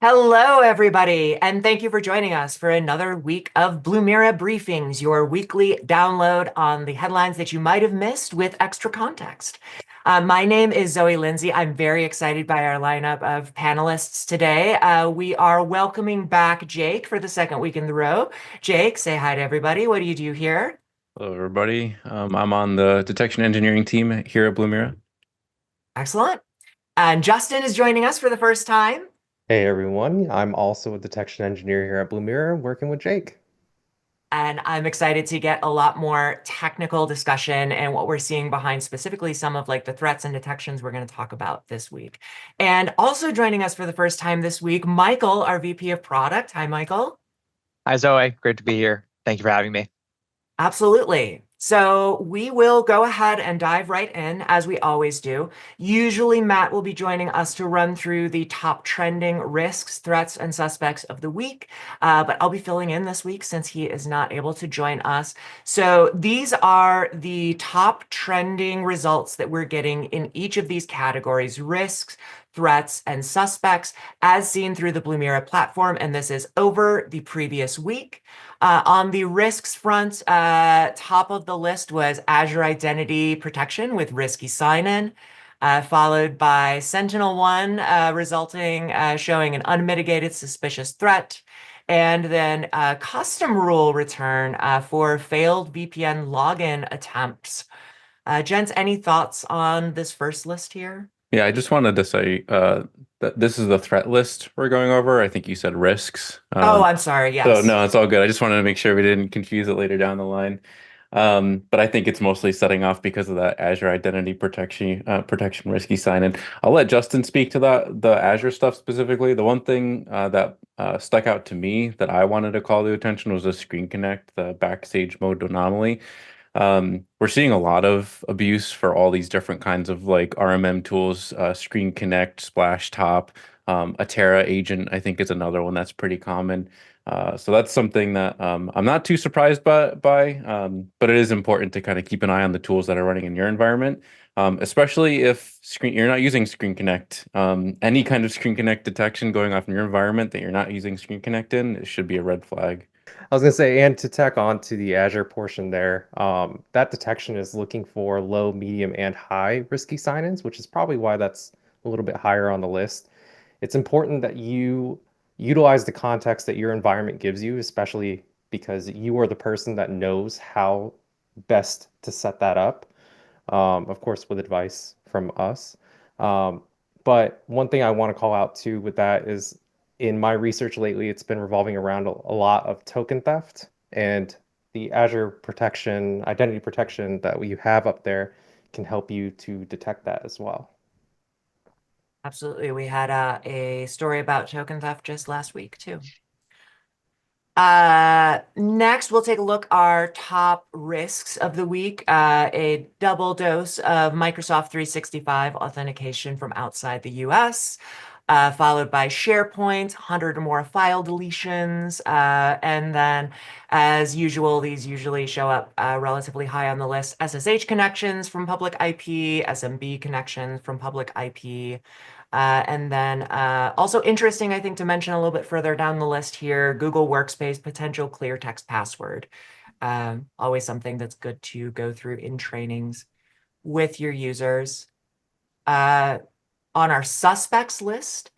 Hello, everybody, and thank you for joining us for another week of Blumira Briefings, your weekly download on the headlines that you might have missed with extra context. My name is Zoe Lindsay. I'm very excited by our lineup of panelists today. We are welcoming back Jake for the second week in the row. Jake, say hi to everybody. What do you do here? Hello, everybody. I'm on the detection engineering team here at Blumira. Excellent. And Justin is joining us for the first time. Hey everyone, I'm also a detection engineer here at Blue Mirror working with Jake. And I'm excited to get a lot more technical discussion and what we're seeing behind specifically some of like the threats and detections we're going to talk about this week. And also joining us for the first time this week, Michael, our VP of Product. Hi, Michael. Hi, Zoe. Great to be here. Thank you for having me. Absolutely. So we will go ahead and dive right in as we always do. Usually Matt will be joining us to run through the top trending risks, threats, and suspects of the week. But I'll be filling in this week since he is not able to join us. So these are the top trending results that we're getting in each of these categories: risks, threats, and suspects as seen through the Blumira platform. And this is over the previous week. On the risks front, top of the list was Azure Identity Protection with risky sign-in, followed by Sentinel-1, showing an unmitigated suspicious threat, and then custom rule return for failed VPN login attempts. Gents, any thoughts on this first list here? Yeah, I just wanted to say that this is the threat list we're going over. I think you said risks. Oh, I'm sorry. So Yes. no, it's all good. I just wanted to make sure we didn't confuse it later down the line. But I think it's mostly setting off because of that Azure Identity Protection risky sign-in. I'll let Justin speak to that, the Azure stuff specifically. The one thing that stuck out to me that I wanted to call the attention was the Screen Connect, the backstage mode anomaly. We're seeing a lot of abuse for all these different kinds of like RMM tools, Screen Connect, Splash Top, a Terra agent, I think is another one that's pretty common. So that's something that I'm not too surprised but it is important to kind of keep an eye on the tools that are running in your environment, especially if you're not using Screen Connect. Any kind of Screen Connect detection going off in your environment that you're not using Screen Connect in, it should be a red flag. I was gonna say, and to tack on to the Azure portion there, that detection is looking for low, medium, and high risky sign-ins, which is probably why that's a little bit higher on the list. It's important that you utilize the context that your environment gives you, especially because you are the person that knows how best to set that up. Of course, with advice from us. Um, but one thing I want to call out too with that is in my research lately, it's been revolving around a lot of token theft, and the Azure protection, identity protection that we have up there can help you to detect that as well. Absolutely. We had a story about token theft just last week, too. Next, we'll take a look our top risks of the week. A double dose of Microsoft 365 authentication from outside the US, followed by SharePoint, 100 or more file deletions, and then, as usual, these usually show up relatively high on the list: SSH connections from public IP, SMB connections from public IP. And then also interesting, I think, to mention a little bit further down the list here, Google Workspace potential clear text password. Always something that's good to go through in trainings with your users. On our suspects list,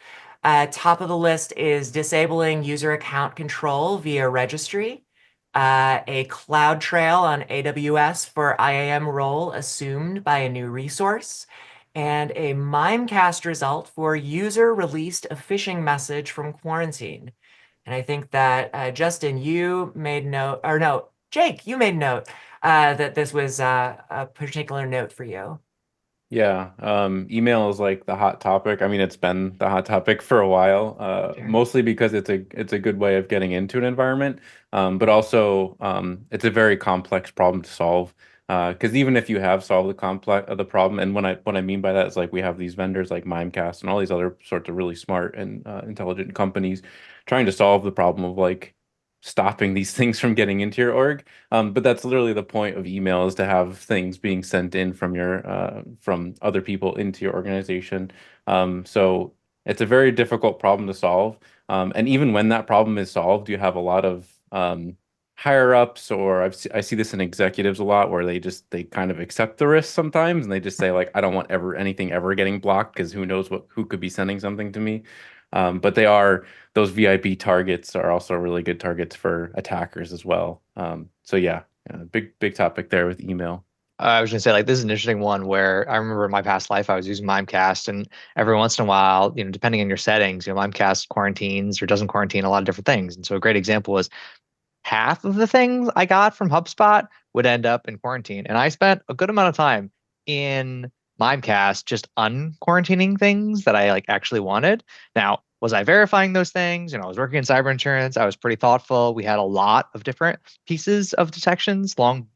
top of the list is disabling user account control via registry, a CloudTrail on AWS for IAM role assumed by a new resource, and a Mimecast result for user released a phishing message from quarantine. And I think that Justin, you made note, or no, Jake, you made note that this was a particular note for you. Yeah, email is like the hot topic. I mean, it's been the hot topic for a while, Sure. mostly because it's a good way of getting into an environment, but also it's a very complex problem to solve. Because even if you have solved the problem, and what I mean by that is like we have these vendors like Mimecast and all these other sorts of really smart and intelligent companies trying to solve the problem of like stopping these things from getting into your org. But that's literally the point of email, is to have things being sent in from your from other people into your organization. So it's a very difficult problem to solve. And even when that problem is solved, you have a lot of higher ups, or I see this in executives a lot, where they kind of accept the risk sometimes, and they just say like, I don't want anything ever getting blocked, because who knows who could be sending something to me. But those VIP targets are also really good targets for attackers as well. So yeah, big topic there with email. I was gonna say, like, this is an interesting one where I remember in my past life I was using Mimecast, and every once in a while, depending on your settings, Mimecast quarantines or doesn't quarantine a lot of different things. And so a great example was half of the things I got from HubSpot would end up in quarantine. And I spent a good amount of time in Mimecast just unquarantining things that I like actually wanted. Now, was I verifying those things? I was working in cyber insurance. I was pretty thoughtful. We had a lot of different pieces of detections on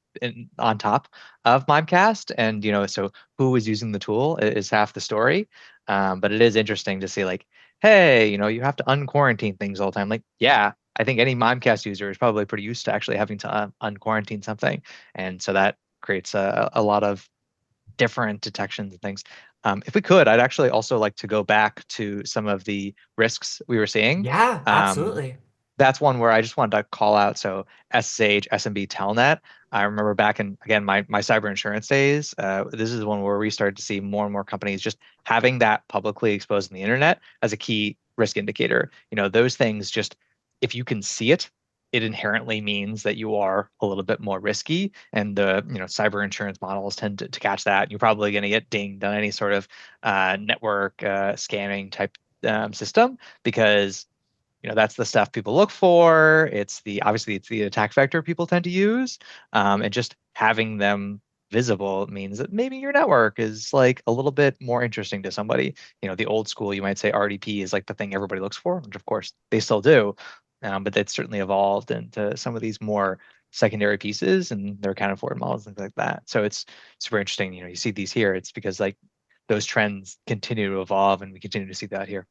top of Mimecast. And, so who was using the tool is half the story. But it is interesting to see, like, hey, you have to unquarantine things all the time. Like, yeah, I think any Mimecast user is probably pretty used to actually having to unquarantine something. And so that creates a lot of different detections and things. If we could, I'd actually also like to go back to some of the risks we were seeing. Yeah, absolutely. That's one where I just wanted to call out. So SSH, SMB, Telnet. I remember back in, again, my cyber insurance days, this is one where we started to see more and more companies just having that publicly exposed on the internet as a key risk indicator. Those things just, if you can see it, it inherently means that you are a little bit more risky. And the cyber insurance models tend to catch that. You're probably going to get dinged on any sort of network scamming type system, because that's the stuff people look for. Obviously it's the attack vector people tend to use, and just having them visible means that maybe your network is like a little bit more interesting to somebody. The old school, you might say RDP is like the thing everybody looks for, which of course they still do, but that's certainly evolved into some of these more secondary pieces, and they're accounted for in models and things like that. So it's super interesting. You see these here. It's because like those trends continue to evolve, and we continue to see that here.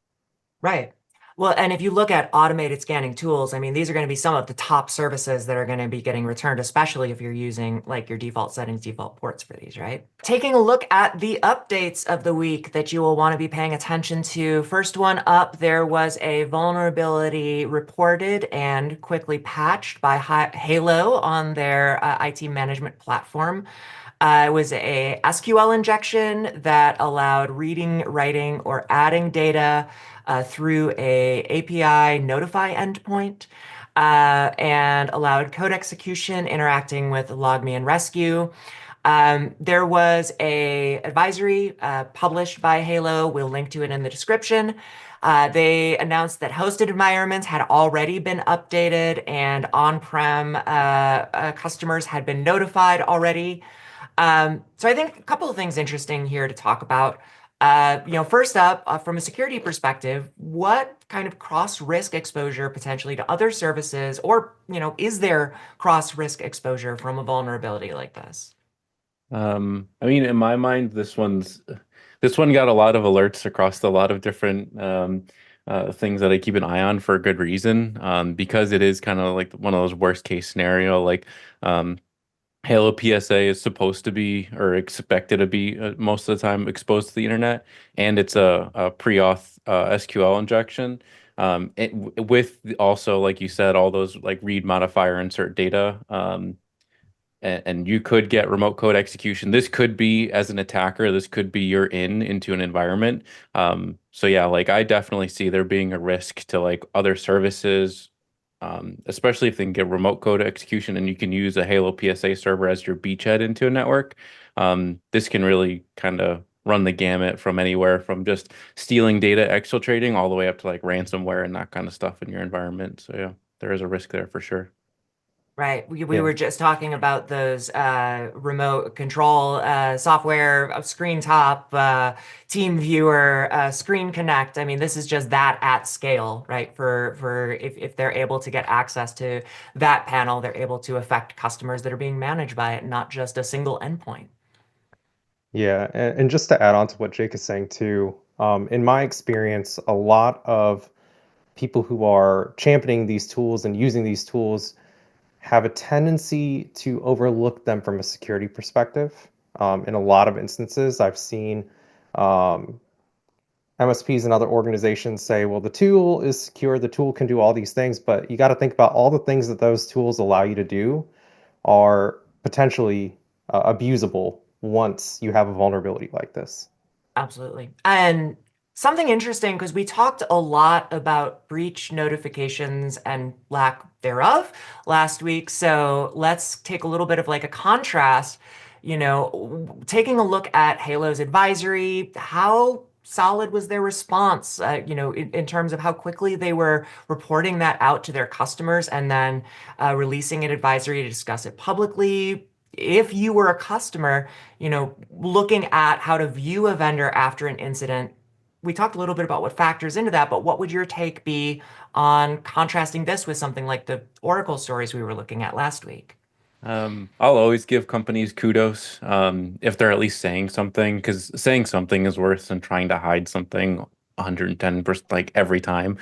Right. Well, and if you look at automated scanning tools, I mean, these are going to be some of the top services that are going to be getting returned, especially if you're using like your default settings, default ports for these, right? Taking a look at the updates of the week that you will want to be paying attention to. First one up, there was a vulnerability reported and quickly patched by Halo on their IT management platform. It was a SQL injection that allowed reading, writing, or adding data through a API notify endpoint, and allowed code execution interacting with logme and rescue. There was a advisory published by Halo. We'll link to it in the description. They announced that hosted environments had already been updated, and on-prem customers had been notified already. So I think a couple of things interesting here to talk about. First up, from a security perspective, what kind of cross-risk exposure potentially to other services, or, is there cross-risk exposure from a vulnerability like this? I mean, in my mind, this one got a lot of alerts across a lot of different things that I keep an eye on for a good reason. Because it is kind of like one of those worst case scenario, like Halo PSA is supposed to be or expected to be most of the time exposed to the internet, and it's a pre-auth SQL injection. With also, like you said, all those like read, modifier, insert data. And you could get remote code execution. This could be, as an attacker, this could be your into an environment. So yeah, like I definitely see there being a risk to like other services, especially if they can get remote code execution and you can use a Halo PSA server as your beachhead into a network. This can really kind of run the gamut from anywhere from just stealing data, exfiltrating, all the way up to like ransomware and that kind of stuff in your environment. So yeah, there is a risk there for sure. Right. We Yeah. were just talking about those remote control software, screen top, team viewer, screen connect. I mean, this is just that at scale, right? For if they're able to get access to that panel, they're able to affect customers that are being managed by it, not just a single endpoint. Yeah, and just to add on to what Jake is saying too, in my experience, a lot of people who are championing these tools and using these tools have a tendency to overlook them from a security perspective. In a lot of instances, I've seen MSPs and other organizations say, well, the tool is secure, the tool can do all these things, but you got to think about all the things that those tools allow you to do are potentially abusable once you have a vulnerability like this. Absolutely. And something interesting, because we talked a lot about breach notifications and lack thereof last week. So let's take a little bit of like a contrast, taking a look at Halo's advisory. How solid was their response, in terms of how quickly they were reporting that out to their customers and then releasing an advisory to discuss it publicly? If you were a customer, looking at how to view a vendor after an incident, we talked a little bit about what factors into that, but what would your take be on contrasting this with something like the Oracle stories we were looking at last week? I'll always give companies kudos if they're at least saying something, because saying something is worse than trying to hide something 110% like every time.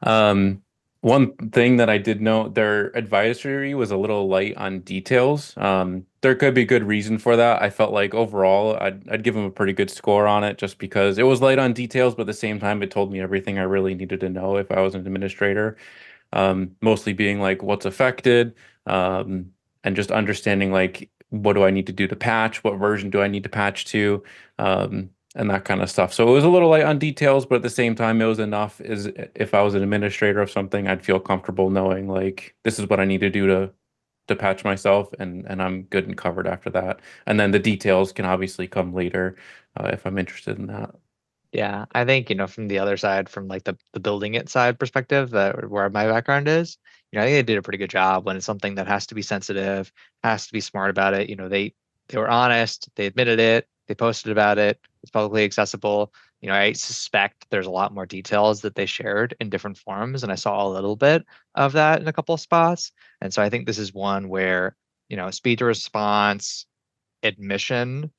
Um, One thing that I did note, their advisory was a little light on details. There could be good reason for that. I felt like overall, I'd give them a pretty good score on it just because it was light on details, but at the same time, it told me everything I really needed to know if I was an administrator. Mostly being like what's affected, and just understanding like what do I need to do to patch, what version do I need to patch to, and that kind of stuff. So it was a little light on details, but at the same time, it was enough. Is if I was an administrator of something, I'd feel comfortable knowing like this is what I need to do to patch myself, and I'm good and covered after that. And then the details can obviously come later if I'm interested in that. Yeah, I think, from the other side, from like the building it side perspective, that where my background is, I think they did a pretty good job when it's something that has to be sensitive, has to be smart about it. They were honest, they admitted it, they posted about it, it's publicly accessible. I suspect there's a lot more details that they shared in different forums, and I saw a little bit of that in a couple of spots. And so I think this is one where, speed to response, admission,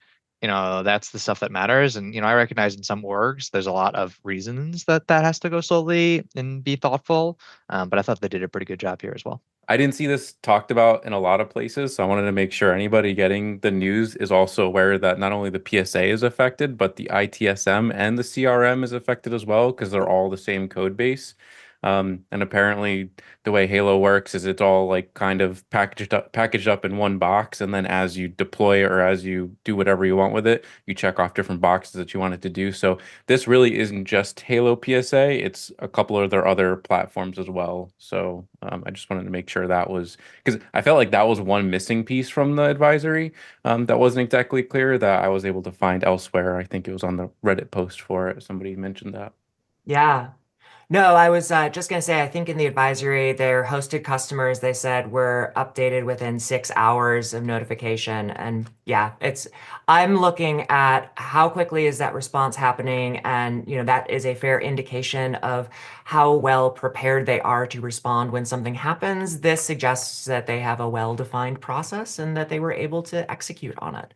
that's the stuff that matters. And I recognize in some orgs there's a lot of reasons that has to go slowly and be thoughtful, but I thought they did a pretty good job here as well. I didn't see this talked about in a lot of places, so I wanted to make sure anybody getting the news is also aware that not only the PSA is affected, but the ITSM and the CRM is affected as well, because they're all the same code base. And apparently the way Halo works is it's all like kind of packaged up in one box, and then as you deploy it or as you do whatever you want with it, you check off different boxes that you want it to do. So this really isn't just Halo PSA, it's a couple of their other platforms as well. So I just wanted to make sure that was, because I felt like that was one missing piece from the advisory that wasn't exactly clear that I was able to find elsewhere. I think it was on the Reddit post for it. Somebody mentioned that. Yeah. No, I was just going to say, I think in the advisory, their hosted customers, they said were updated within 6 hours of notification. And yeah, I'm looking at how quickly is that response happening. And, that is a fair indication of how well prepared they are to respond when something happens. This suggests that they have a well-defined process and that they were able to execute on it,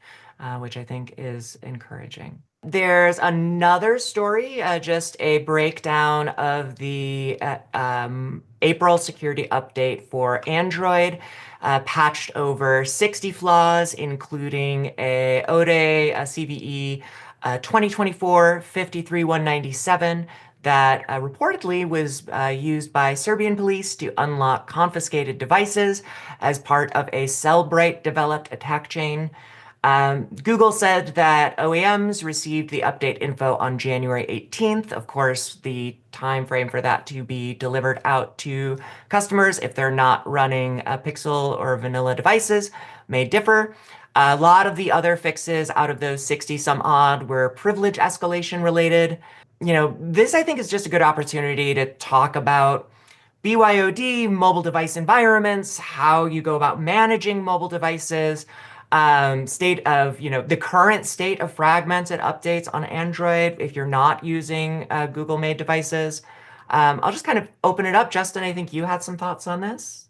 which I think is encouraging. There's another story, just a breakdown of the April security update for Android, patched over 60 flaws, including a ODE, a CVE 2024 53197 that reportedly was used by Serbian police to unlock confiscated devices as part of a Cellbrite developed attack chain. Google said that OEMs received the update info on January 18th. Of course, the time frame for that to be delivered out to customers, if they're not running Pixel or vanilla devices, may differ. A lot of the other fixes out of those 60 some odd were privilege escalation related. This I think is just a good opportunity to talk about BYOD, mobile device environments, how you go about managing mobile devices, the current state of fragmented updates on Android if you're not using Google made devices. I'll just kind of open it up. Justin, I think you had some thoughts on this.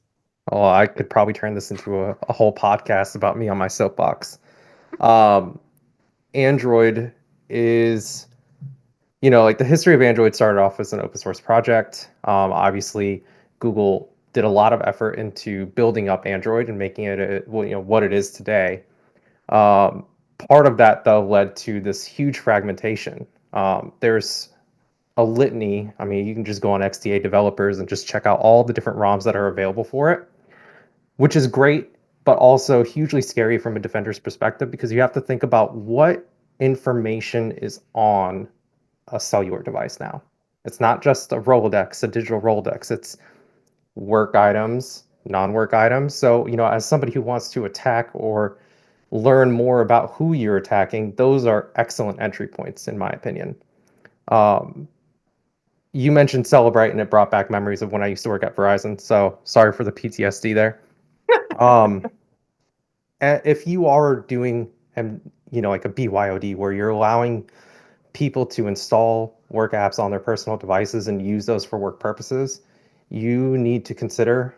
Oh, I could probably turn this into a whole podcast about me on my soapbox. Um, Android is, like the history of Android started off as an open source project. Obviously, Google did a lot of effort into building up Android and making it what it is today. Part of that, though, led to this huge fragmentation. There's a litany. I mean, you can just go on XDA developers and just check out all the different ROMs that are available for it, which is great, but also hugely scary from a defender's perspective because you have to think about what information is on a cellular device now. It's not just a Rolodex, a digital Rolodex. It's work items, non-work items. So, as somebody who wants to attack or learn more about who you're attacking, those are excellent entry points, in my opinion. You mentioned Celebrite, and it brought back memories of when I used to work at Verizon. So sorry for the PTSD there. If you are doing, like a BYOD, where you're allowing people to install work apps on their personal devices and use those for work purposes, you need to consider,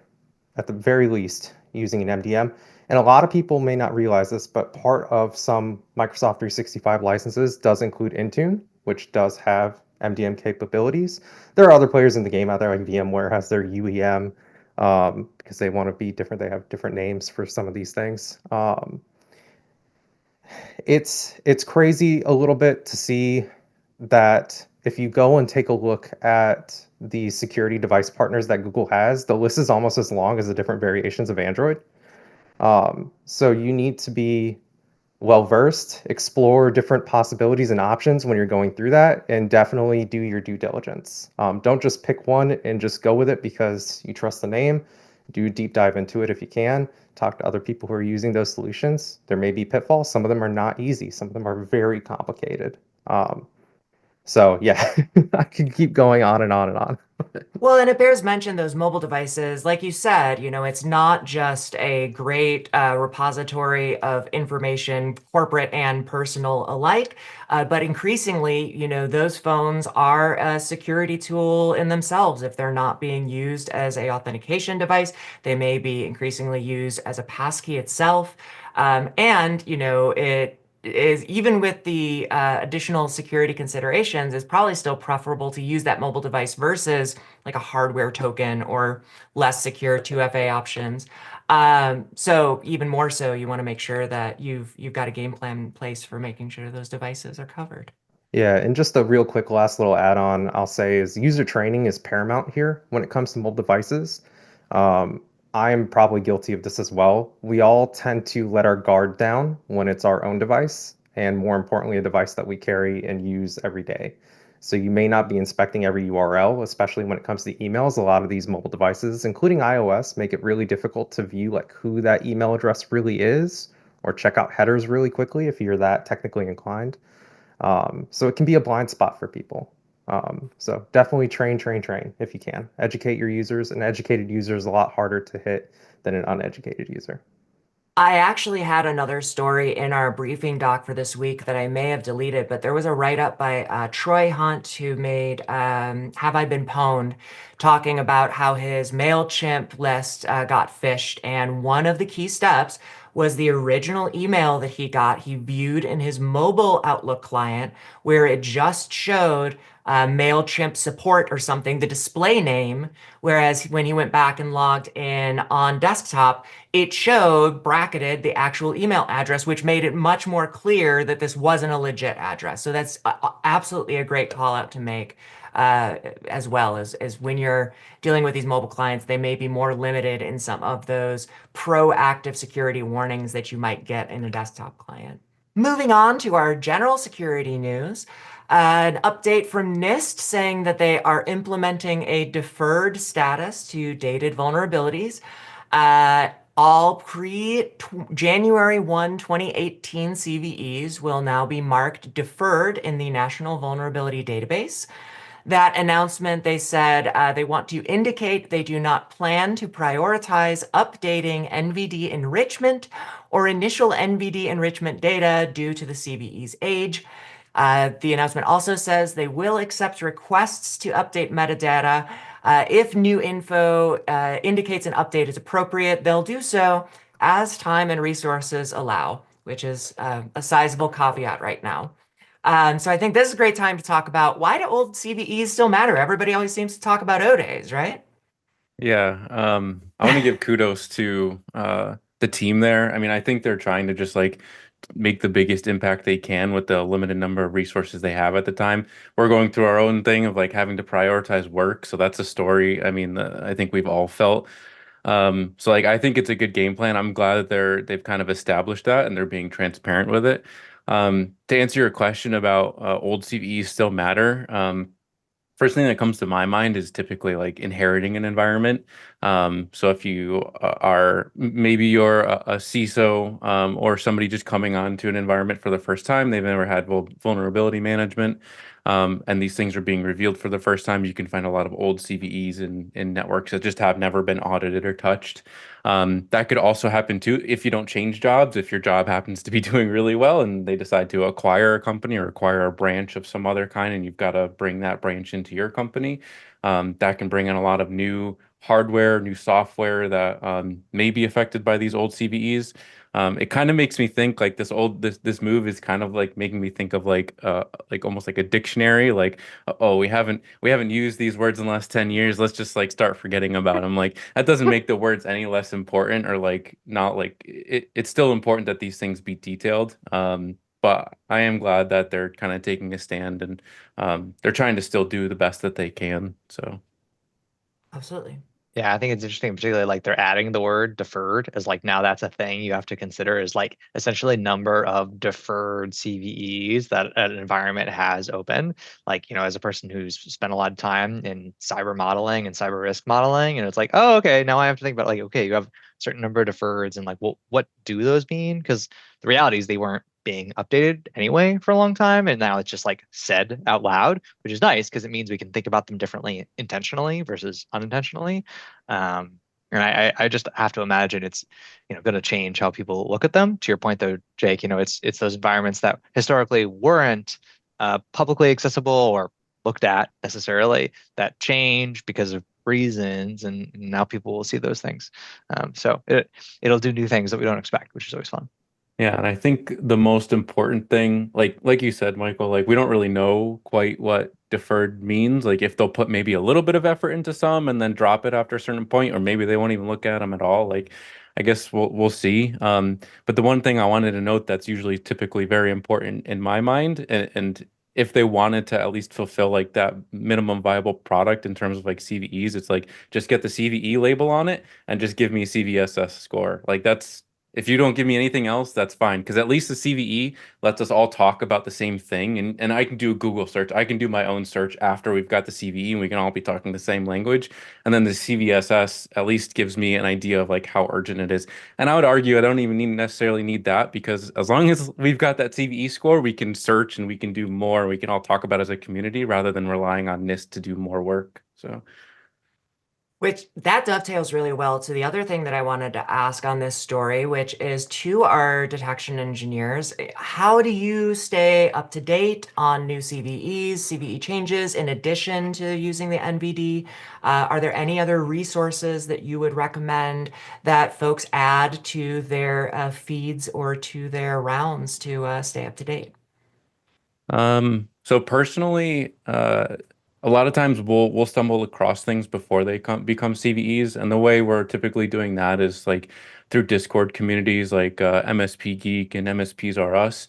at the very least, using an MDM. And a lot of people may not realize this, but part of some Microsoft 365 licenses does include Intune, which does have MDM capabilities. There are other players in the game out there, like VMware has their UEM, because they want to be different. They have different names for some of these things. It's crazy a little bit to see that if you go and take a look at the security device partners that Google has, the list is almost as long as the different variations of Android. So you need to be well versed, explore different possibilities and options when you're going through that, and definitely do your due diligence. Don't just pick one and just go with it because you trust the name. Do a deep dive into it if you can. Talk to other people who are using those solutions. There may be pitfalls. Some of them are not easy. Some of them are very complicated. So yeah, I can keep going on and on and on. Well, and it bears mention those mobile devices, like you said, it's not just a great repository of information, corporate and personal alike, but increasingly, those phones are a security tool in themselves. If they're not being used as a authentication device, they may be increasingly used as a passkey itself. And, it is even with the additional security considerations, is probably still preferable to use that mobile device versus like a hardware token or less secure 2FA options. So even more so, you want to make sure that you've got a game plan in place for making sure those devices are covered. Yeah, and just a real quick last little add-on I'll say is user training is paramount here when it comes to mobile devices. I'm probably guilty of this as well. We all tend to let our guard down when it's our own device, and more importantly, a device that we carry and use every day. So you may not be inspecting every URL, especially when it comes to emails. A lot of these mobile devices, including iOS, make it really difficult to view like who that email address really is, or check out headers really quickly if you're that technically inclined. So it can be a blind spot for people. So definitely train if you can. Educate your users. An educated user is a lot harder to hit than an uneducated user. I actually had another story in our briefing doc for this week that I may have deleted, but there was a write-up by Troy Hunt who made Have I Been Pwned, talking about how his MailChimp list got phished. And one of the key steps was the original email that he viewed in his mobile Outlook client, where it just showed MailChimp support or something, the display name, whereas when he went back and logged in on desktop, it showed bracketed the actual email address, which made it much more clear that this wasn't a legit address. So that's absolutely a great call out to make, as well as when you're dealing with these mobile clients, they may be more limited in some of those proactive security warnings that you might get in a desktop client. Moving on to our general security news. An update from NIST saying that they are implementing a deferred status to dated vulnerabilities. All pre-January 1, 2018 CVEs will now be marked deferred in the National Vulnerability Database. That announcement, they said they want to indicate they do not plan to prioritize updating NVD enrichment or initial NVD enrichment data due to the CVE's age. The announcement also says they will accept requests to update metadata. If new info indicates an update is appropriate, they'll do so as time and resources allow, which is a sizable caveat right now. So I think this is a great time to talk about why do old CVEs still matter? Everybody always seems to talk about O days, right? Yeah, I want to give kudos to the team there. I mean, I think they're trying to just like make the biggest impact they can with the limited number of resources they have at the time. We're going through our own thing of like having to prioritize work. So that's a story. I mean, I think we've all felt. So like I think it's a good game plan. I'm glad that they've kind of established that and they're being transparent with it. To answer your question about old CVEs still matter. First thing that comes to my mind is typically like inheriting an environment. So if you maybe you're a CISO or somebody just coming onto an environment for the first time, they've never had vulnerability management, and these things are being revealed for the first time. You can find a lot of old CVEs in networks that just have never been audited or touched. That could also happen too if you don't change jobs. If your job happens to be doing really well and they decide to acquire a company or acquire a branch of some other kind, and you've got to bring that branch into your company, that can bring in a lot of new hardware, new software that may be affected by these old CVEs. It kind of makes me think like this move is kind of like making me think of like almost like a dictionary. Like, oh, we haven't used these words in the last 10 years. Let's just like start forgetting about them. Like that doesn't make the words any less important or like not like it's still important that these things be detailed. But I am glad that they're kind of taking a stand and they're trying to still do the best that they can. So Absolutely. Yeah, I think it's interesting, particularly like they're adding the word deferred as like now that's a thing you have to consider is like essentially number of deferred CVEs that an environment has open. Like, as a person who's spent a lot of time in cyber modeling and cyber risk modeling, and it's like, oh, okay, now I have to think about like, okay, you have a certain number of deferreds and like, well, what do those mean? Because the reality is they weren't being updated anyway for a long time, and now it's just like said out loud, which is nice because it means we can think about them differently intentionally versus unintentionally. And I just have to imagine it's going to change how people look at them. To your point though, Jake, it's those environments that historically weren't publicly accessible or looked at necessarily that change because of reasons, and now people will see those things. So it'll do new things that we don't expect, which is always fun. yeah, and I think the most important thing, like you said, Michael, like we don't really know quite what deferred means. Like if they'll put maybe a little bit of effort into some and then drop it after a certain point, or maybe they won't even look at them at all. Like I guess we'll see. But the one thing I wanted to note that's usually typically very important in my mind, and if they wanted to at least fulfill like that minimum viable product in terms of like CVEs, it's like just get the CVE label on it and just give me a CVSS score. Like that's if you don't give me anything else, that's fine. Because at least the CVE lets us all talk about the same thing. And I can do a Google search. I can do my own search after we've got the CVE and we can all be talking the same language. And then the CVSS at least gives me an idea of like how urgent it is. And I would argue I don't even necessarily need that because as long as we've got that CVE score, we can search and we can do more. We can all talk about it as a community rather than relying on NIST to do more work. So. Which that dovetails really well to the other thing that I wanted to ask on this story, which is to our detection engineers, how do you stay up to date on new CVEs, CVE changes, in addition to using the NVD? Are there any other resources that you would recommend that folks add to their feeds or to their rounds to stay up to date? So personally, a lot of times we'll stumble across things before they become CVEs, and the way we're typically doing that is like through Discord communities like MSP Geek and MSPs Are Us.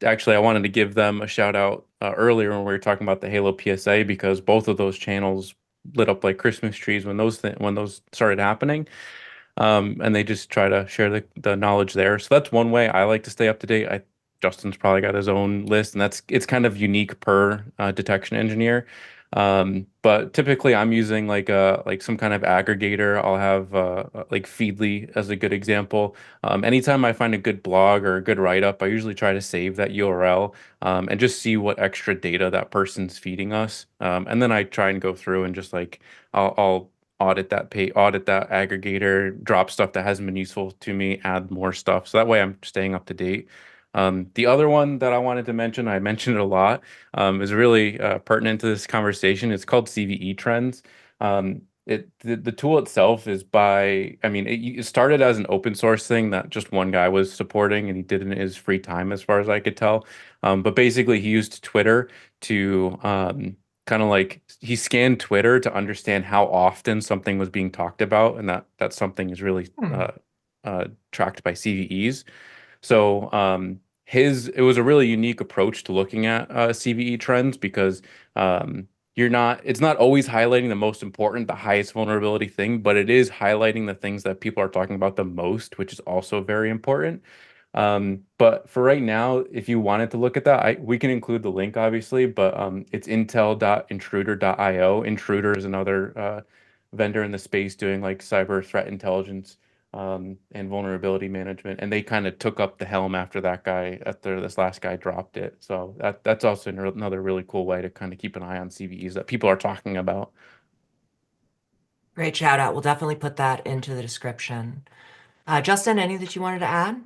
Actually, I wanted to give them a shout out earlier when we were talking about the Halo PSA because both of those channels lit up like Christmas trees when those started happening. And they just try to share the knowledge there. So that's one way I like to stay up to date. Justin's probably got his own list, and it's kind of unique per detection engineer. But typically, I'm using like some kind of aggregator. I'll have like Feedly as a good example. Anytime I find a good blog or a good write-up, I usually try to save that URL and just see what extra data that person's feeding us. And then I try and go through and just like I'll audit that aggregator, drop stuff that hasn't been useful to me, add more stuff. So that way I'm staying up to date. The other one that I wanted to mention, I mentioned it a lot, is really pertinent to this conversation. It's called CVE Trends. The tool itself is I mean, it started as an open source thing that just one guy was supporting, and he did it in his free time, as far as I could tell. But basically, he used Twitter to kind of like he scanned Twitter to understand how often something was being talked about, and that something is really tracked by CVEs. So it was a really unique approach to looking at CVE trends because it's not always highlighting the most important, the highest vulnerability thing, but it is highlighting the things that people are talking about the most, which is also very important. But for right now, if you wanted to look at that, we can include the link obviously, but it's intel.intruder.io. Intruder is another vendor in the space doing like cyber threat intelligence and vulnerability management, and they kind of took up the helm after this last guy dropped it. So that's also another really cool way to kind of keep an eye on CVEs that people are talking about. Great shout out. We'll definitely put that into the description. Justin, any that you wanted to add?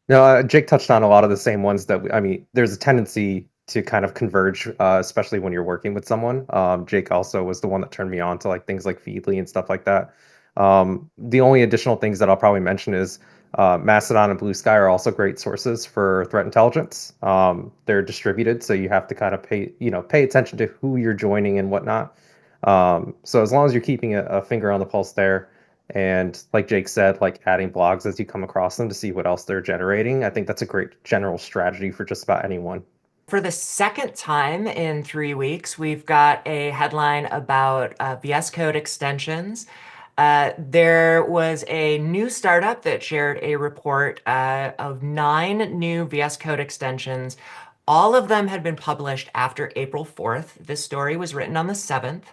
No, Jake touched on a lot of the same ones that I mean, there's a tendency to kind of converge, especially when you're working with someone. Jake also was the one that turned me on to like things like Feedly and stuff like that. The only additional things that I'll probably mention is Mastodon and Blue Sky are also great sources for threat intelligence. They're distributed, so you have to kind of pay attention to who you're joining and whatnot. So as long as you're keeping a finger on the pulse there, and like Jake said, like adding blogs as you come across them to see what else they're generating, I think that's a great general strategy for just about anyone. For the second time in 3 weeks, we've got a headline about VS Code extensions. There was a new startup that shared a report of 9 new VS Code extensions. All of them had been published after April 4th. This story was written on the 7th.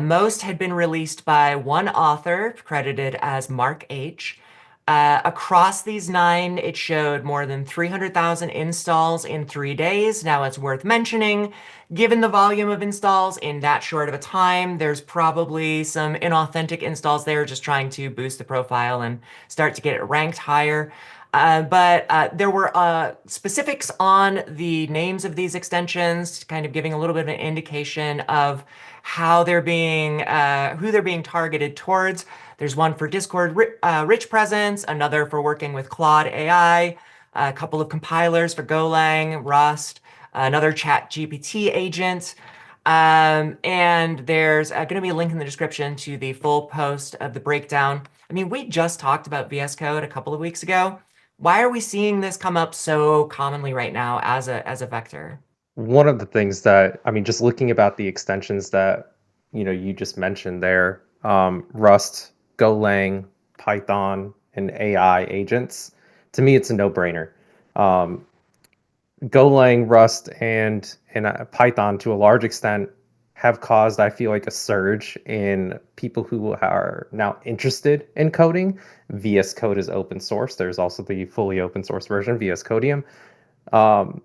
Most had been released by one author, credited as Mark H. Across these 9, it showed more than 300,000 installs in 3 days. Now, it's worth mentioning, given the volume of installs in that short of a time, there's probably some inauthentic installs there just trying to boost the profile and start to get it ranked higher. But there were specifics on the names of these extensions, kind of giving a little bit of an indication of how they're being, who they're being targeted towards. There's one for Discord rich presence, another for working with Claude AI, a couple of compilers for Golang, Rust, another Chat GPT agent. And there's going to be a link in the description to the full post of the breakdown. I mean, we just talked about VS Code a couple of weeks ago. Why are we seeing this come up so commonly right now as a vector? One of the things that, I mean, just looking about the extensions that, you just mentioned there, Rust, Golang, Python, and AI agents, to me, it's a no-brainer. Golang, Rust, and Python to a large extent have caused, I feel like, a surge in people who are now interested in coding. VS Code is open source. There's also the fully open source version, VS Codium. Um,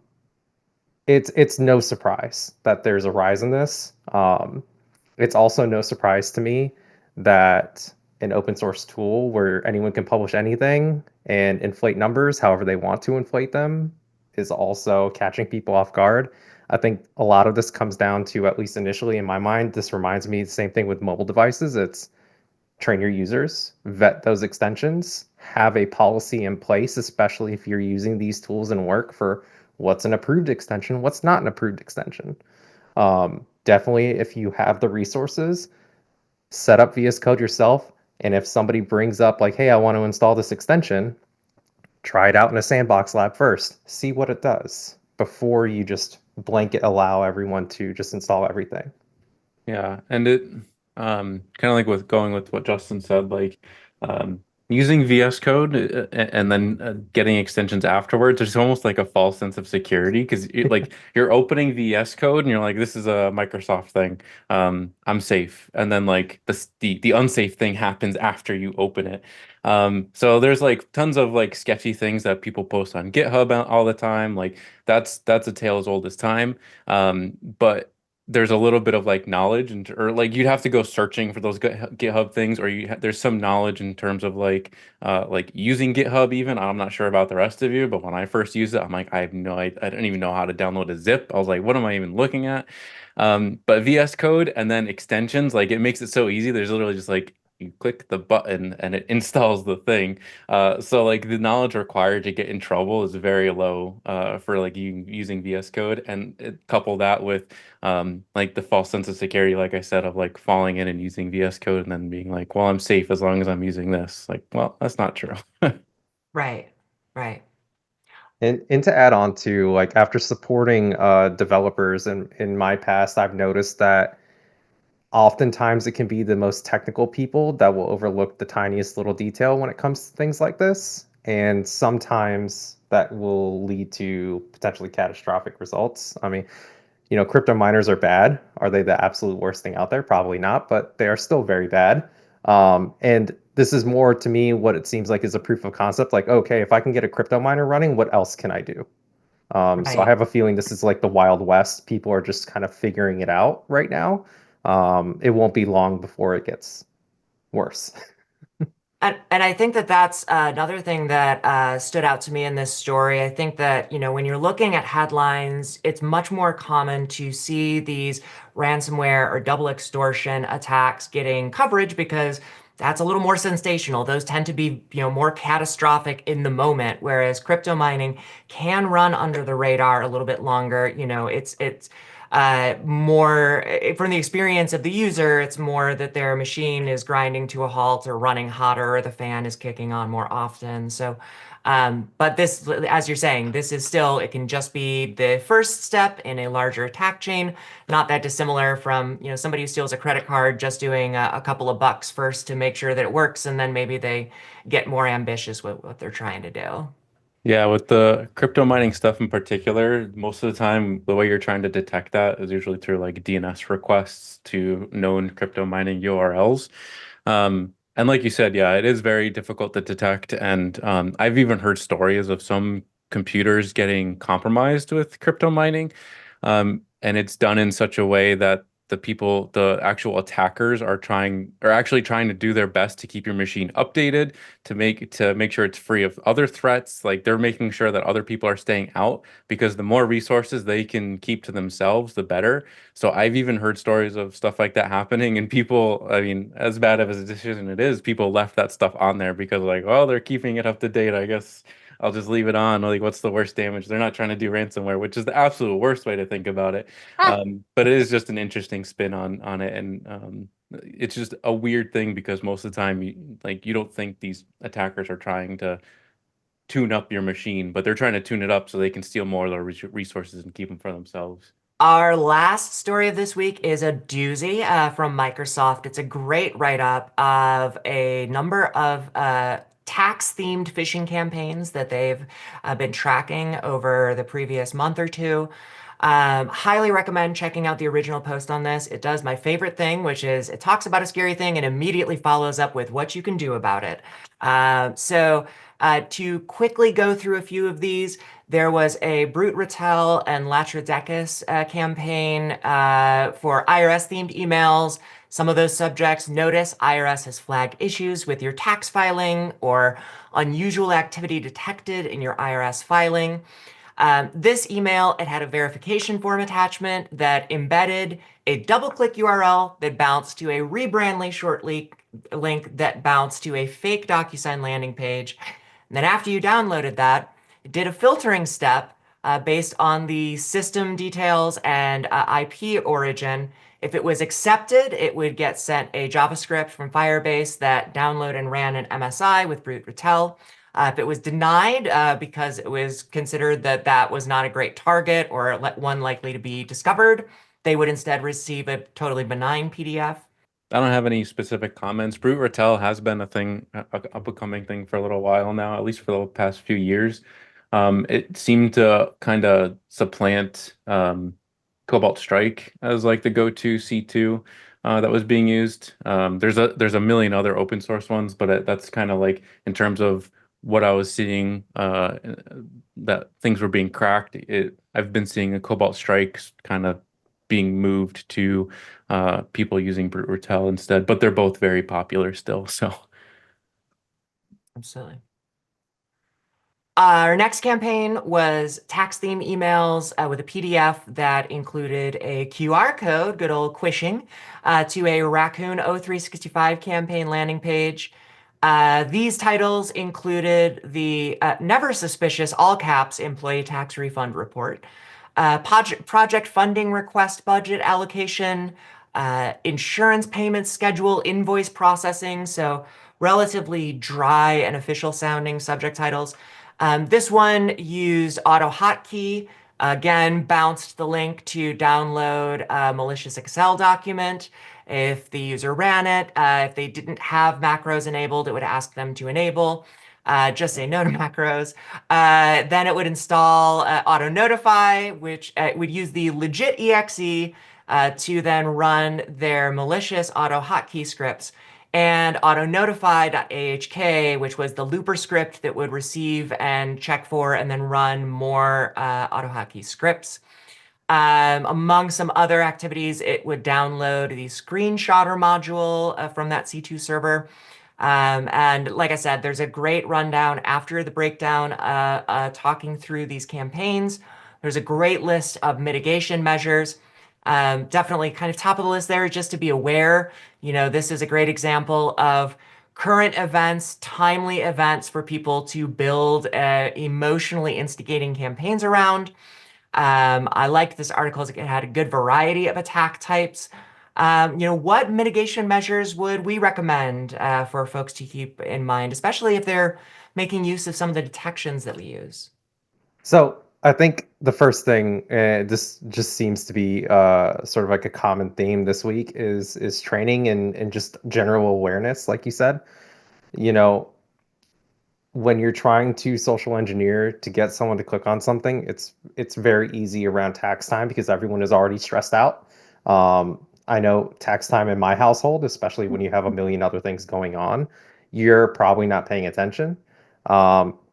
it's no surprise that there's a rise in this. It's also no surprise to me that an open source tool where anyone can publish anything and inflate numbers however they want to inflate them is also catching people off guard. I think a lot of this comes down to, at least initially in my mind, this reminds me the same thing with mobile devices. It's train your users, vet those extensions, have a policy in place, especially if you're using these tools in work, for what's an approved extension, what's not an approved extension. Definitely, if you have the resources, set up VS Code yourself. And if somebody brings up like, hey, I want to install this extension, try it out in a sandbox lab first. See what it does before you just blanket allow everyone to just install everything. Yeah, and it kind of like with going with what Justin said, like using VS Code and then getting extensions afterwards, there's almost like a false sense of security because like you're opening VS Code and you're like, this is a Microsoft thing. I'm safe. And then like the unsafe thing happens after you open it. So there's like tons of like sketchy things that people post on GitHub all the time. Like that's a tale as old as time. But there's a little bit of like knowledge or like you'd have to go searching for those GitHub things, or there's some knowledge in terms of like using GitHub even. I'm not sure about the rest of you, but when I first used it, I'm like, I don't even know how to download a zip. I was like, what am I even looking at? But VS Code and then extensions, like it makes it so easy. There's literally just like you click the button and it installs the thing. So like the knowledge required to get in trouble is very low for like you using VS Code, and couple that with like the false sense of security, like I said, of like falling in and using VS Code and then being like, well, I'm safe as long as I'm using this. Like, well, that's not true. Right. Right. And to add on to, like, after supporting developers in my past, I've noticed that oftentimes it can be the most technical people that will overlook the tiniest little detail when it comes to things like this. And sometimes that will lead to potentially catastrophic results. I mean, crypto miners are bad. Are they the absolute worst thing out there? Probably not, but they are still very bad. And this is more to me what it seems like is a proof of concept. Like, okay, if I can get a crypto miner running, what else can I do? So I Right. have a feeling this is like the Wild West. People are just kind of figuring it out right now. It won't be long before it gets worse. And I think that that's another thing that stood out to me in this story. I think that, when you're looking at headlines, it's much more common to see these ransomware or double extortion attacks getting coverage because that's a little more sensational. Those tend to be, more catastrophic in the moment, whereas crypto mining can run under the radar a little bit longer. It's more from the experience of the user, it's more that their machine is grinding to a halt or running hotter or the fan is kicking on more often. So, but this, as you're saying, this is still, it can just be the first step in a larger attack chain, not that dissimilar from, somebody who steals a credit card just doing a couple of bucks first to make sure that it works, and then maybe they get more ambitious with what they're trying to do. Yeah, with the crypto mining stuff in particular, most of the time, the way you're trying to detect that is usually through like DNS requests to known crypto mining URLs. And like you said, yeah, it is very difficult to detect. And I've even heard stories of some computers getting compromised with crypto mining. And it's done in such a way that the actual attackers are actually trying to do their best to keep your machine updated to make sure it's free of other threats. Like they're making sure that other people are staying out because the more resources they can keep to themselves, the better. So I've even heard stories of stuff like that happening, and people, I mean, as bad of a decision it is, people left that stuff on there because like, well, they're keeping it up to date. I guess I'll just leave it on. Like, what's the worst damage? They're not trying to do ransomware, which is the absolute worst way to think about it. But it is just an interesting spin on it, and it's just a weird thing because most of the time, you don't think these attackers are trying to tune up your machine, but they're trying to tune it up so they can steal more of the resources and keep them for themselves. Our last story of this week is a doozy from Microsoft. It's a great write-up of a number of tax-themed phishing campaigns that they've been tracking over the previous month or two. Highly recommend checking out the original post on this. It does my favorite thing, which is it talks about a scary thing and immediately follows up with what you can do about it. To quickly go through a few of these, there was a BruteRatel and Latrodecus campaign for IRS-themed emails. Some of those subjects notice IRS has flagged issues with your tax filing or unusual activity detected in your IRS filing. This email, it had a verification form attachment that embedded a double-click URL that bounced to a Rebrandly short link that bounced to a fake DocuSign landing page. And then after you downloaded that, it did a filtering step based on the system details and IP origin. If it was accepted, it would get sent a JavaScript from Firebase that downloaded and ran an MSI with BruteRatel. If it was denied because it was considered that that was not a great target or one likely to be discovered, they would instead receive a totally benign PDF. I don't have any specific comments. BruteRatel has been a thing, a becoming thing for a little while now, at least for the past few years. It seemed to kind of supplant Cobalt Strike as like the go-to C2 that was being used. There's a million other open source ones, but that's kind of like in terms of what I was seeing that things were being cracked. I've been seeing a Cobalt Strike kind of being moved to people using BruteRatel instead, but they're both very popular still. So Absolutely. Our next campaign was tax theme emails with a PDF that included a QR code, good old quishing, to a Raccoon O365 campaign landing page. These titles included the never suspicious all caps employee tax refund report, project funding request budget allocation, insurance payment schedule, invoice processing. So relatively dry and official sounding subject titles. This one used auto hotkey. Again, bounced the link to download a malicious Excel document. If the user ran it, if they didn't have macros enabled, it would ask them to enable. Just say no to macros. Then it would install auto notify, which would use the legit exe to then run their malicious auto hotkey scripts, and autonotify.ahk, which was the looper script that would receive and check for and then run more AutoHotkey scripts. Among some other activities, it would download the screenshotter module from that C2 server. And like I said, there's a great rundown after the breakdown talking through these campaigns. There's a great list of mitigation measures. Definitely kind of top of the list there, just to be aware. This is a great example of current events, timely events for people to build emotionally instigating campaigns around. I liked this article. It had a good variety of attack types. What mitigation measures would we recommend for folks to keep in mind, especially if they're making use of some of the detections that we use? So I think the first thing, this just seems to be sort of like a common theme this week, is training and just general awareness, like you said. You know, when you're trying to social engineer to get someone to click on something, it's very easy around tax time because everyone is already stressed out. I know tax time in my household, especially when you have a million other things going on, you're probably not paying attention.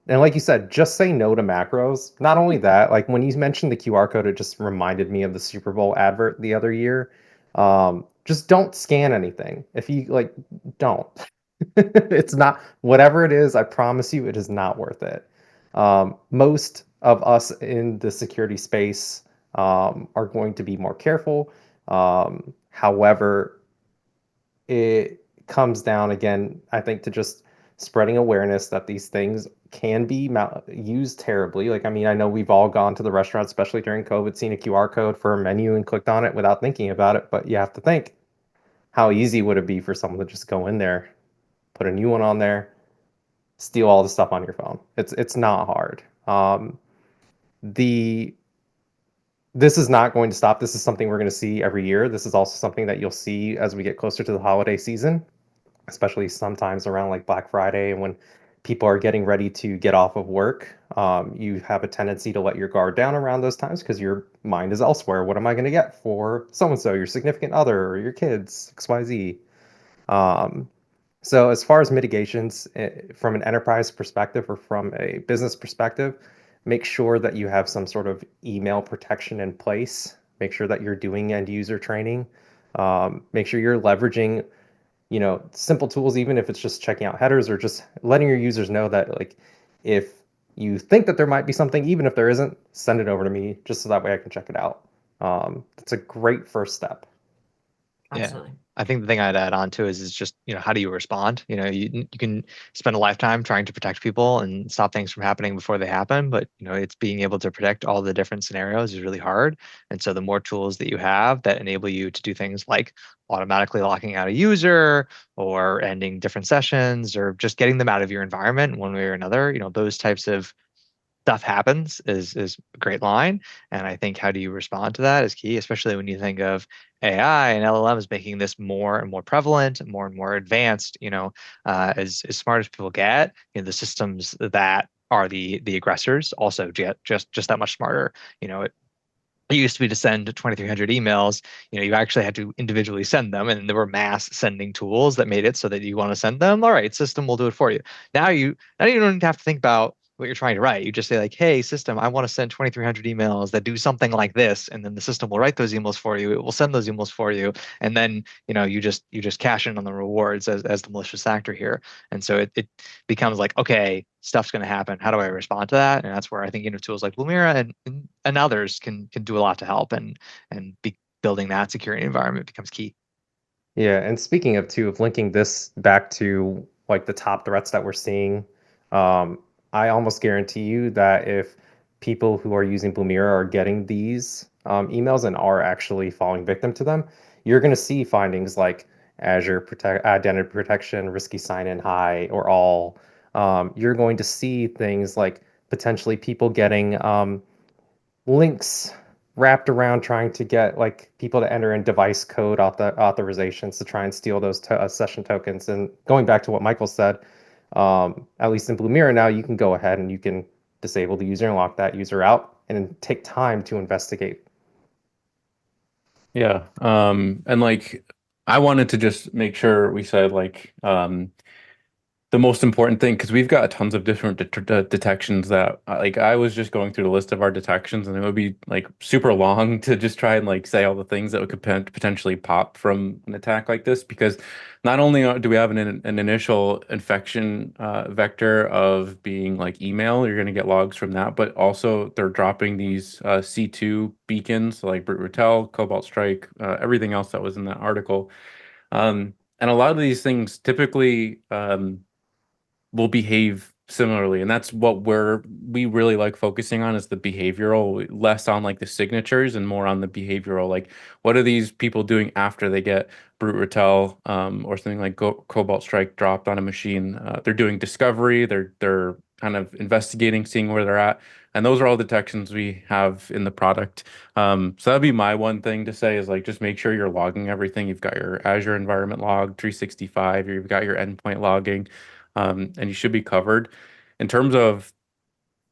And like you said, just say no to macros. Not only that, like when you mentioned the QR code, it just reminded me of the Super Bowl advert the other year. Just don't scan anything. If you like, don't. It's not, whatever it is, I promise you, it is not worth it. Most of us in the security space are going to be more careful. However, it comes down again, I think, to just spreading awareness that these things can be used terribly. Like, I mean, I know we've all gone to the restaurant, especially during COVID, seen a QR code for a menu and clicked on it without thinking about it. But you have to think, how easy would it be for someone to just go in there, put a new one on there, steal all the stuff on your phone? It's not hard. The This is not going to stop. This is something we're going to see every year. This is also something that you'll see as we get closer to the holiday season, especially sometimes around like Black Friday and when people are getting ready to get off of work. You have a tendency to let your guard down around those times because your mind is elsewhere. What am I going to get for so-and-so, your significant other, or your kids, XYZ? So as far as mitigations, from an enterprise perspective or from a business perspective, make sure that you have some sort of email protection in place. Make sure that you're doing end user training. Make sure you're leveraging, simple tools, even if it's just checking out headers or just letting your users know that, like, if you think that there might be something, even if there isn't, send it over to me just so that way I can check it out. It's a great first step. Absolutely. Yeah. I think the thing I'd add on to is just, how do you respond? You can spend a lifetime trying to protect people and stop things from happening before they happen, but it's being able to protect all the different scenarios is really hard. And so the more tools that you have that enable you to do things like automatically locking out a user or ending different sessions or just getting them out of your environment one way or another, those types of stuff happens is a great line. And I think how do you respond to that is key, especially when you think of AI and LLMs making this more and more prevalent, more and more advanced. As smart as people get, the systems that are the aggressors also get just that much smarter. It used to be to send 2,300 emails. You actually had to individually send them, and there were mass sending tools that made it so that you want to send them. All right, system will do it for you. Now you don't have to think about what you're trying to write. You just say like, "Hey, system, I want to send 2,300 emails that do something like this," and then the system will write those emails for you. It will send those emails for you, and then you just cash in on the rewards as the malicious actor here. And so it becomes like, okay, stuff's going to happen. How do I respond to that? And that's where I think tools like Blumira and others can do a lot to help, and building that security environment becomes key. Yeah, and speaking of linking this back to like the top threats that we're seeing, I almost guarantee you that if people who are using Blumira are getting these emails and are actually falling victim to them, you're going to see findings like Azure identity protection, risky sign-in high or all. You're going to see things like potentially people getting links wrapped around trying to get like people to enter in device code authorizations to try and steal those session tokens. And going back to what Michael said, at least in Blumira now, you can go ahead and you can disable the user and lock that user out and take time to investigate. Yeah. And like I wanted to just make sure we said like the most important thing, because we've got tons of different detections that like I was just going through the list of our detections, and it would be like super long to just try and like say all the things that could potentially pop from an attack like this, because not only do we have an initial infection vector of being like email, you're going to get logs from that, but also they're dropping these C2 beacons like BruteRatel, Cobalt Strike, everything else that was in that article. And a lot of these things typically will behave similarly, and that's what we really like focusing on, is the behavioral, less on like the signatures and more on the behavioral, like what are these people doing after they get BruteRatel or something like Cobalt Strike dropped on a machine. They're doing discovery, they're kind of investigating, seeing where they're at, and those are all detections we have in the product. So that'd be my one thing to say, is like just make sure you're logging everything. You've got your Azure environment log 365, you've got your endpoint logging, and you should be covered. In terms of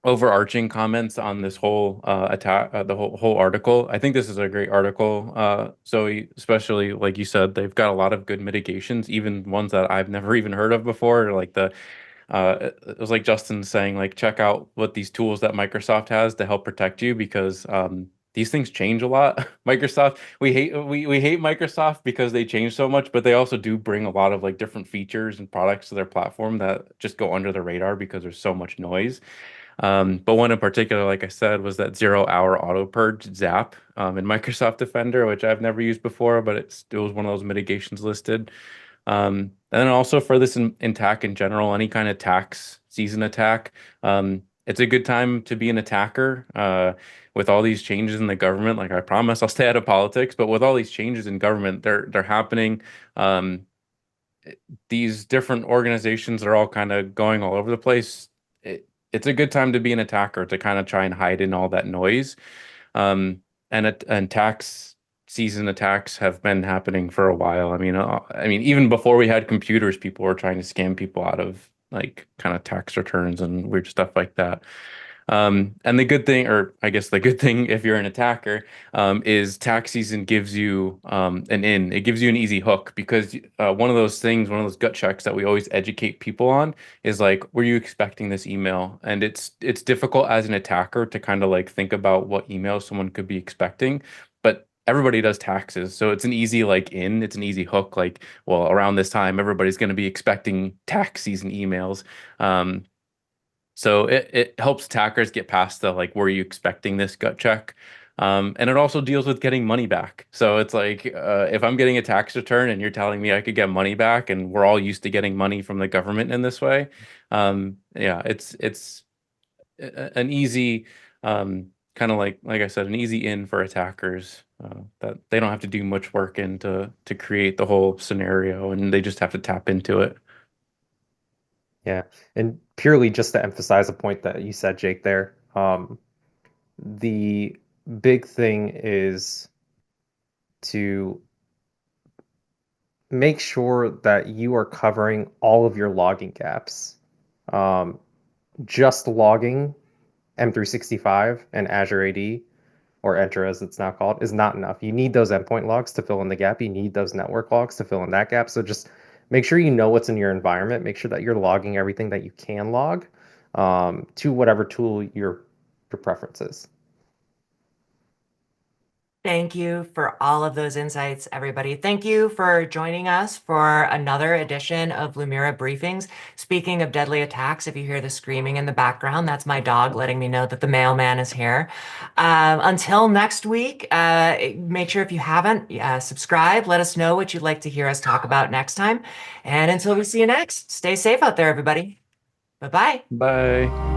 overarching comments on this whole attack, the whole article, I think this is a great article. So especially like you said, they've got a lot of good mitigations, even ones that I've never even heard of before, like it was like Justin saying, like, check out what these tools that Microsoft has to help protect you, because these things change a lot. Microsoft, we hate Microsoft because they change so much, but they also do bring a lot of like different features and products to their platform that just go under the radar because there's so much noise. But one in particular, like I said, was that 0-hour auto purge Zap in Microsoft Defender, which I've never used before, but it was one of those mitigations listed. And then also for this in attack in general, any kind of tax season attack, it's a good time to be an attacker. With all these changes in the government, like I promise I'll stay out of politics, but with all these changes in government, they're happening. These different organizations are all kind of going all over the place. It's a good time to be an attacker, to kind of try and hide in all that noise. And tax season attacks have been happening for a while. I mean, even before we had computers, people were trying to scam people out of like kind of tax returns and weird stuff like that. And the good thing, or I guess the good thing if you're an attacker, is tax season gives you an in. It gives you an easy hook, because one of those things, one of those gut checks that we always educate people on is like, were you expecting this email? And it's difficult as an attacker to kind of like think about what email someone could be expecting, but everybody does taxes, so it's an easy like in, it's an easy hook. Like, well, around this time, everybody's going to be expecting tax season emails. So it helps attackers get past the like, were you expecting this gut check? And it also deals with getting money back. So it's like, if I'm getting a tax return and you're telling me I could get money back, and we're all used to getting money from the government in this way, yeah, it's an easy, kind of like I said, an easy in for attackers, that they don't have to do much work to create the whole scenario, and they just have to tap into it. Yeah, and purely just to emphasize a point that you said, Jake, there, the big thing is to make sure that you are covering all of your logging gaps. Just logging M365 and Azure AD, or Entra as it's now called, is not enough. You need those endpoint logs to fill in the gap. You need those network logs to fill in that gap. So just make sure you know what's in your environment. Make sure that you're logging everything that you can log to whatever tool your preference is. Thank you for all of those insights, everybody. Thank you for joining us for another edition of Blumira Briefings. Speaking of deadly attacks, if you hear the screaming in the background, that's my dog letting me know that the mailman is here. Until next week, make sure if you haven't, subscribe. Let us know what you'd like to hear us talk about next time. And until we see you next, stay safe out there, everybody. Bye-bye. Bye.